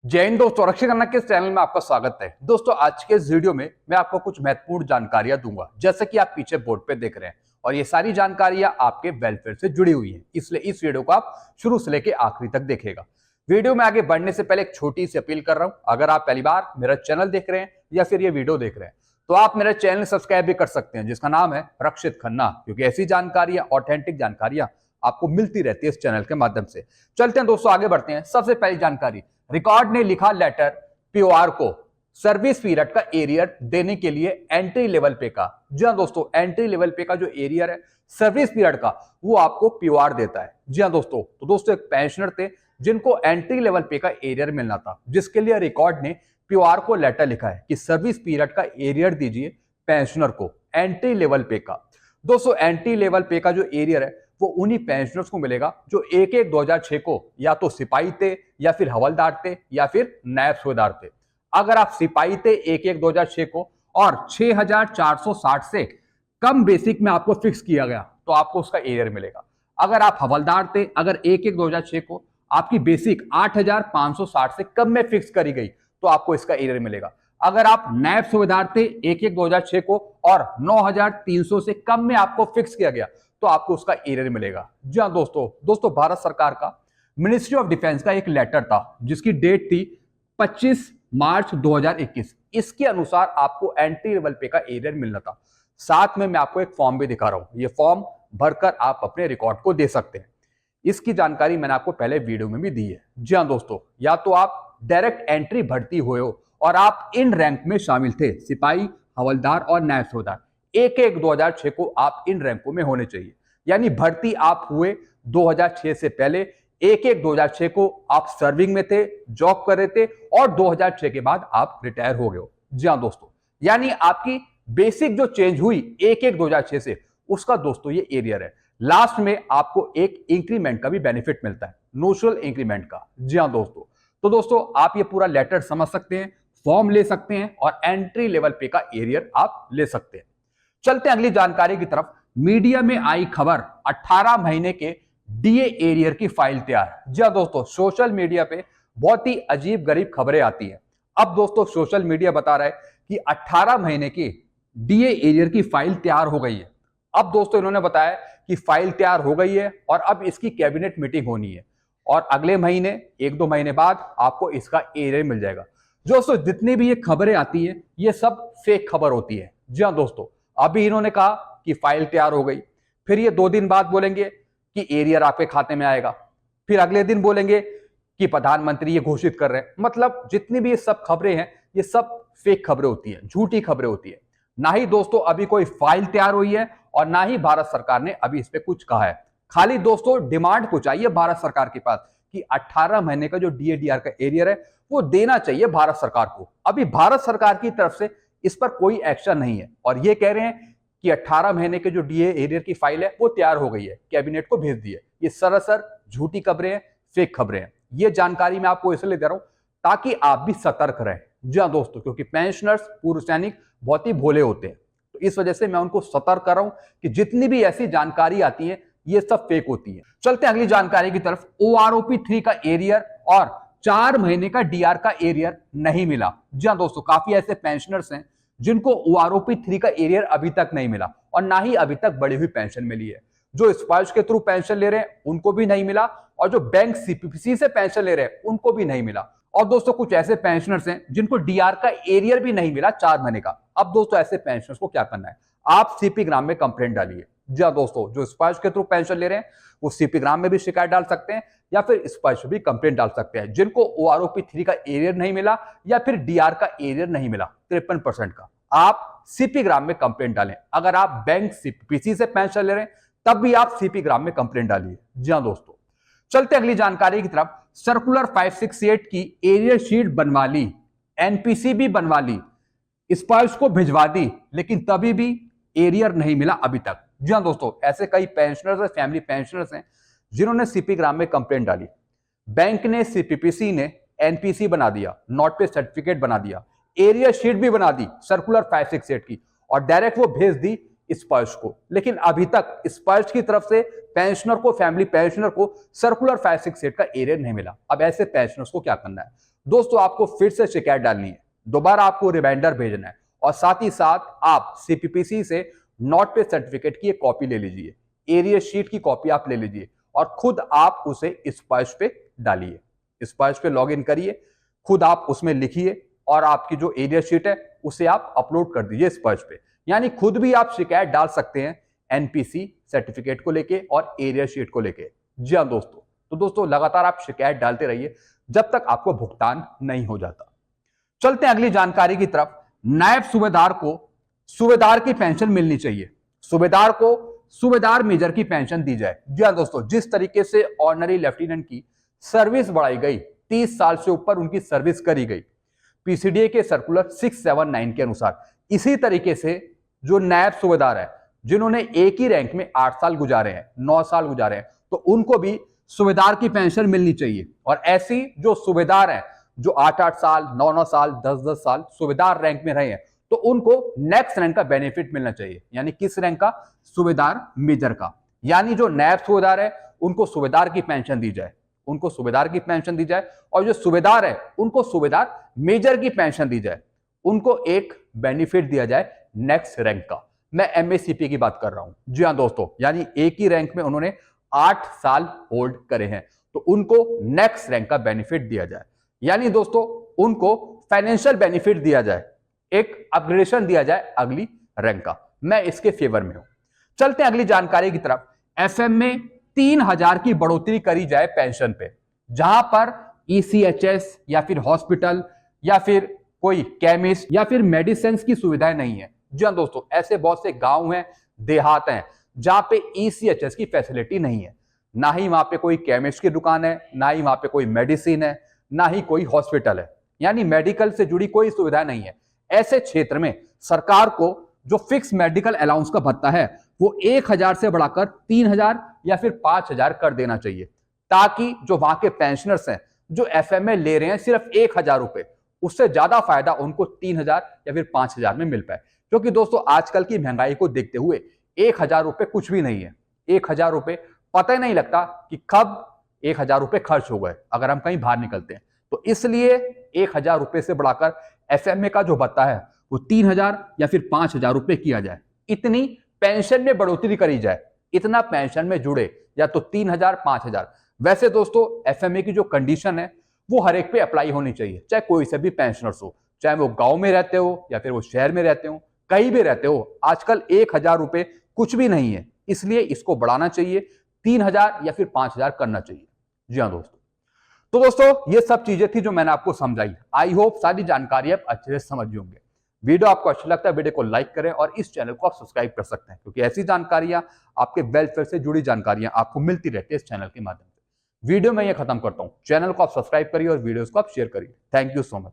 जय हिंद दोस्तों, रक्षा करना के इस चैनल में आपका स्वागत है। दोस्तों आज के इस वीडियो में मैं आपको कुछ महत्वपूर्ण जानकारियां दूंगा, जैसे कि आप पीछे बोर्ड पे देख रहे हैं, और ये सारी जानकारियां आपके वेलफेयर से जुड़ी हुई हैं। इसलिए इस वीडियो को आप शुरू से लेकर आखिरी तक देखेगा। वीडियो में आगे बढ़ने से पहले एक छोटी सी अपील कर रहा हूं, अगर आप पहली बार मेरा चैनल देख रहे हैं या फिर ये वीडियो देख रहे हैं तो आप मेरा चैनल सब्सक्राइब भी कर सकते हैं, जिसका नाम है रक्षित खन्ना, क्योंकि ऐसी जानकारियां, ऑथेंटिक जानकारियां आपको मिलती रहती है इस चैनल के माध्यम से। चलते हैं दोस्तों, आगे बढ़ते हैं। सबसे पहली जानकारी, रिकॉर्ड ने लिखा लेटर पीओआर को सर्विस पीरियड का एरियर देने के लिए एंट्री लेवल पे का। जी हाँ दोस्तों, एंट्री लेवल पे का जो एरियर है सर्विस पीरियड का, वो आपको पीओआर देता है। जी हाँ दोस्तों, तो दोस्तों एक पेंशनर थे जिनको एंट्री लेवल पे का एरियर मिलना था, जिसके लिए रिकॉर्ड ने पीओआर को लेटर लिखा है कि सर्विस पीरियड का एरियर दीजिए पेंशनर को एंट्री लेवल पे का। दोस्तों एंट्री लेवल पे का जो एरियर है वो उन्हीं पेंशनर्स को मिलेगा जो 1/1/2006 को या तो सिपाही थे या फिर हवलदार थे या फिर नायब सूबेदार थे। अगर आप सिपाही थे 1/1/2006 को और 6460 से कम बेसिक में आपको फिक्स किया गया तो आपको उसका एरियर मिलेगा। अगर आप हवलदार थे, अगर 1/1/2006 को आपकी बेसिक 8560 से कम में फिक्स करी गई तो आपको इसका एरियर मिलेगा। अगर आप नायब सूबेदार थे 1/1/2006 को और 9300 से कम में आपको फिक्स किया गया तो आपको उसका एरियर मिलेगा। जी हाँ दोस्तों भारत सरकार का मिनिस्ट्री ऑफ डिफेंस का एक लेटर था जिसकी डेट थी 25 मार्च 2021। इसके अनुसार आपको एंट्री लेवल पे का एरियर मिलना था। साथ में मैं आपको एक फॉर्म भी दिखा रहा हूं, ये फॉर्म भरकर आप अपने रिकॉर्ड को दे सकते हैं। इसकी जानकारी मैंने आपको पहले वीडियो में भी दी है। जी हाँ दोस्तों, या तो आप डायरेक्ट एंट्री भर्ती हुए हो और आप इन रैंक में शामिल थे, सिपाही, हवलदार और नायब सूबेदार, 1/1/2006 को आप इन रैंकों में होने चाहिए। यानी भर्ती आप हुए 2006 से पहले, 1/1/2006 को आप सर्विंग में थे, जॉब कर रहे थे और 2006 के बाद आप रिटायर हो गए हो। जी हाँ दोस्तों, यानी आपकी बेसिक जो चेंज हुई 1/1/2006 से, उसका दोस्तों ये एरियर है। लास्ट में आपको एक इंक्रीमेंट का भी बेनिफिट मिलता है, नोशनल इंक्रीमेंट का। जी हाँ दोस्तों, तो दोस्तों आप ये पूरा लेटर समझ सकते हैं, फॉर्म ले सकते हैं और एंट्री लेवल पे का एरियर आप ले सकते हैं। चलते हैं अगली जानकारी की तरफ। मीडिया में आई खबर 18 महीने के डीए एरियर की फाइल तैयार। जी हाँ दोस्तों, सोशल मीडिया पे बहुत ही अजीब गरीब खबरें आती हैं। अब दोस्तों सोशल मीडिया बता रहा है कि 18 महीने की डीए एरियर की फाइल तैयार हो गई है। अब दोस्तों इन्होंने बताया कि फाइल तैयार हो गई है और अब इसकी कैबिनेट मीटिंग होनी है और अगले महीने 1-2 महीने बाद आपको इसका एरियर मिल जाएगा। दोस्तों जितनी भी ये खबरें आती है ये सब फेक खबर होती है। जी हाँ दोस्तों, अभी इन्होंने कहा कि फाइल तैयार हो गई, फिर ये 2 दिन बाद बोलेंगे कि एरियर आपके खाते में आएगा, फिर अगले दिन बोलेंगे कि प्रधानमंत्री ये घोषित कर रहे हैं। मतलब जितनी भी ये सब खबरें हैं ये सब फेक खबरें होती है, झूठी खबरें होती है। ना ही दोस्तों अभी कोई फाइल तैयार हुई है और ना ही भारत सरकार ने अभी इस पे कुछ कहा है। खाली दोस्तों डिमांड कुछ आई है भारत सरकार के पास कि 18 महीने का जो डीएडीआर का एरियर है वो देना चाहिए भारत सरकार को। अभी भारत सरकार की तरफ से इस पर कोई एक्शन नहीं है और ये कह रहे हैं कि 18 महीने के जो डीए एरियर की फाइल है वो तैयार हो गई है, कैबिनेट को भेज दी है। ये सरासर झूठी खबरें हैं, फेक खबरें हैं। ये जानकारी मैं आपको इसलिए दे रहा हूं ताकि आप भी सतर्क रहें। जी हाँ दोस्तों, क्योंकि पेंशनर्स, पूर्व सैनिक बहुत ही भोले होते हैं, तो इस वजह से मैं उनको सतर्क कर रहा हूं कि जितनी भी ऐसी जानकारी आती है ये सब फेक होती है। चलते हैं अगली जानकारी की तरफ। ओआरओपी 3 का एरियर और 4 महीने का डीआर का एरियर नहीं मिला। जी हाँ दोस्तों, काफी ऐसे पेंशनर्स हैं जिनको ओआरओपी 3 का एरियर अभी तक नहीं मिला और ना ही अभी तक बढ़ी हुई पेंशन मिली है। जो स्पाउस के थ्रू पेंशन ले रहे हैं उनको भी नहीं मिला और जो बैंक सीपीपीसी से पेंशन ले रहे हैं उनको भी नहीं मिला। और दोस्तों कुछ ऐसे पेंशनर्स हैं जिनको डीआर का एरियर भी नहीं मिला 4 महीने का। अब दोस्तों ऐसे पेंशनर्स को क्या करना है, आप सीपी ग्राम में कंप्लेंट डालिए। जी हाँ दोस्तों, जो स्पाउस के थ्रू पेंशन ले रहे हैं वो सीपी ग्राम में भी शिकायत डाल सकते हैं या फिर स्पाउस भी कंप्लेंट डाल सकते हैं। जिनको ओआरओपी 3 का एरियर नहीं मिला या फिर डीआर का एरियर नहीं मिला 53% का, आप सीपी ग्राम में कंप्लेंट डालें। अगर आप बैंक सीपीसी से पेंशन ले रहे हैं तब भी आप सीपी ग्राम में कंप्लेंट डालिए। जी हाँ दोस्तों, चलते अगली जानकारी की तरफ। सर्कुलर 568 की एरियर शीट बनवा ली, एनपीसी भी बनवा ली, स्पाउस को भिजवा दी, लेकिन तभी भी एरियर नहीं मिला अभी तक। जी हाँ दोस्तों, ऐसे कई पेंशनर्स और फैमिली पेंशनर्स हैं जिन्होंने सीपी ग्राम में कंप्लेंट डाली, बैंक ने, सीपीपीसी ने एनपीसी बना दिया, नॉट पे सर्टिफिकेट बना दिया, एरियर शीट भी बना दी सर्कुलर 568 की और डायरेक्ट वो भेज दी स्पर्श को, लेकिन अभी तक स्पर्श की तरफ से पेंशनर को, फैमिली पेंशनर को सर्कुलर 568 का एरियर नहीं मिला। अब ऐसे पेंशनर्स को क्या करना है, दोस्तों आपको फिर से शिकायत डालनी है, दोबारा आपको रिमाइंडर भेजना है और साथ ही साथ आप सीपीपीसी से नॉट पे सर्टिफिकेट की एक कॉपी ले लीजिए, एरिया शीट की कॉपी आप ले लीजिए और खुद आप उसे स्पर्श पे डालिए, स्पर्श पे लॉग इन करिए, खुद आप उसमें लिखिए और आपकी जो एरिया शीट है उसे आप अपलोड कर दीजिए स्पर्श पे। यानी खुद भी आप शिकायत डाल सकते हैं एनपीसी सर्टिफिकेट को लेके और एरिया शीट को लेके। जी हाँ दोस्तों, तो दोस्तों लगातार आप शिकायत डालते रहिए जब तक आपको भुगतान नहीं हो जाता। चलते हैं अगली जानकारी की तरफ। नायब सूबेदार को सूबेदार की पेंशन मिलनी चाहिए, सूबेदार को सूबेदार मेजर की पेंशन दी जाए। जी हाँ दोस्तों, जिस तरीके से ऑर्डिनरी लेफ्टिनेंट की सर्विस बढ़ाई गई, 30 साल से ऊपर उनकी सर्विस करी गई पीसीडीए के सर्कुलर 679 के अनुसार, इसी तरीके से जो नायब सूबेदार है जिन्होंने एक ही रैंक में 8 साल गुजारे हैं, 9 साल गुजारे हैं, तो उनको भी सूबेदार की पेंशन मिलनी चाहिए। और ऐसी जो सूबेदार हैं जो 8-8 साल, 9-9 साल, 10-10 साल सूबेदार रैंक में रहे हैं, तो उनको नेक्स्ट रैंक का बेनिफिट मिलना चाहिए। यानी किस रैंक का? सूबेदार मेजर का। यानी जो नायब सूबेदार है उनको सूबेदार की पेंशन दी जाए, उनको सूबेदार की पेंशन दी जाए, और जो सूबेदार है उनको सूबेदार मेजर की पेंशन दी जाए, उनको एक बेनिफिट दिया जाए नेक्स्ट रैंक का। मैं एमएससीपी की बात कर रहा हूं। जी हाँ दोस्तों, यानी एक ही रैंक में उन्होंने 8 साल होल्ड करे हैं, तो उनको नेक्स्ट रैंक का बेनिफिट दिया जाए। यानी दोस्तों उनको फाइनेंशियल बेनिफिट दिया जाए, एक अपग्रेडेशन दिया जाए अगली रैंक का। मैं इसके फेवर में हूं। चलते हैं अगली जानकारी की तरफ। एफएम में 3000 की बढ़ोतरी करी जाए पेंशन पे, जहां पर ईसीएचएस या फिर हॉस्पिटल या फिर कोई केमिस्ट या फिर मेडिसिन की सुविधाएं नहीं है। जी हाँ दोस्तों, ऐसे बहुत से गांव हैं, देहात हैं जहां पे ईसीएचएस की फैसिलिटी नहीं है, ना ही वहां पे कोई केमिस्ट की दुकान है, ना ही वहां पे कोई मेडिसिन है, ना ही कोई हॉस्पिटल है, यानी मेडिकल से जुड़ी कोई सुविधा नहीं है। ऐसे क्षेत्र में सरकार को जो फिक्स मेडिकल अलाउंस का भत्ता है वो 1000 से बढ़ाकर 3000 या फिर 5000 कर देना चाहिए, ताकि जो वहां के पेंशनर्स हैं जो एफएमए ले रहे हैं सिर्फ 1000 रुपए, उससे ज्यादा फायदा उनको 3000 या फिर 5000 में मिल पाए। क्योंकि दोस्तों आजकल की महंगाई को देखते हुए 1000 रुपए कुछ भी नहीं है। 1000 रुपए पता ही नहीं लगता कि कब 1000 रुपए खर्च हो गए अगर हम कहीं बाहर निकलते हैं। तो इसलिए 1000 रुपए से बढ़ाकर एफएमए का जो भत्ता है वो 3000 या फिर 5000 रुपए किया जाए। इतनी पेंशन में बढ़ोतरी करी जाए, इतना पेंशन में जुड़े, या तो 3000 5000। वैसे दोस्तों एफएमए की जो कंडीशन है वो हर एक पे अप्लाई होनी चाहिए, चाहे कोई से भी पेंशनर्स हो, चाहे वो गांव में रहते हो या फिर वो शहर में रहते हो, कहीं भी रहते हो। आजकल 1000 रुपए कुछ भी नहीं है, इसलिए इसको बढ़ाना चाहिए, 3000 या फिर 5000 करना चाहिए। जी हाँ दोस्तों, तो दोस्तों ये सब चीजें थी जो मैंने आपको समझाई। आई होप सारी जानकारी आप अच्छे से समझ होंगे। वीडियो आपको अच्छा लगता है वीडियो को लाइक करें और इस चैनल को आप सब्सक्राइब कर सकते हैं, क्योंकि ऐसी जानकारियां, आपके वेलफेयर से जुड़ी जानकारियां आपको मिलती रहती है इस चैनल के माध्यम से। वीडियो में ये खत्म करता हूं, चैनल को आप सब्सक्राइब करिए और वीडियोस को आप शेयर करिए। Thank you so much.